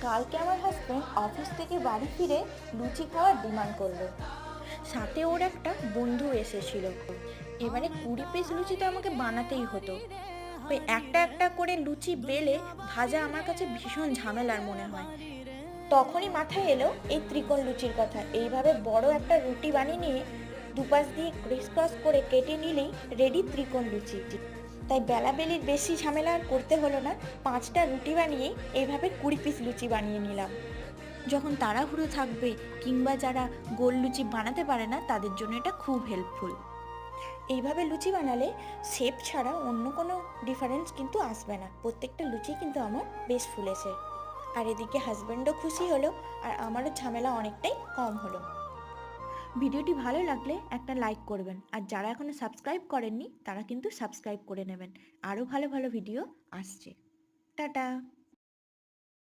কালকে আমার husband office থেকে বাড়ি ফিরে লুচি খাওয়ার ডিমান্ড করলো। সাথে ওর একটা বন্ধু এসেছিল। এবারে 20 পিস লুচি তো আমাকে বানাতেই হতো। ওই একটা একটা করে লুচি বেলে ভাজা আমার কাছে ভীষণ ঝামেলার মনে হয়। তখনই মাথায় এলো এই ত্রিকোণ লুচির কথা। এইভাবে বড় একটা রুটি বানিয়ে নিয়ে দুপাশ দিয়ে ক্রিস ক্রস করে কেটে নিলেই রেডি ত্রিকোণ লুচি। তাই বেলাবেলির বেশি ঝামেলা আর করতে হলো না। 5টা রুটি বানিয়ে এইভাবে 20 পিস লুচি বানিয়ে নিলাম। যখন তাড়াহুড়ো থাকবে কিংবা যারা গোল লুচি বানাতে পারে না তাদের জন্য এটা খুব হেল্পফুল। এইভাবে লুচি বানালে শেপ ছাড়া অন্য কোনো ডিফারেন্স কিন্তু আসবে না। প্রত্যেকটা লুচি কিন্তু আমার বেশ ফুলেছে। আর এদিকে হাজব্যান্ডও খুশি হলো আর আমারও ঝামেলা অনেকটাই কম হলো। ভিডিওটি ভালো লাগলে একটা লাইক করবেন, আর যারা এখনো সাবস্ক্রাইব করেননি তারা কিন্তু সাবস্ক্রাইব করে নেবেন। আরও ভালো ভালো ভিডিও আসছে। টাটা।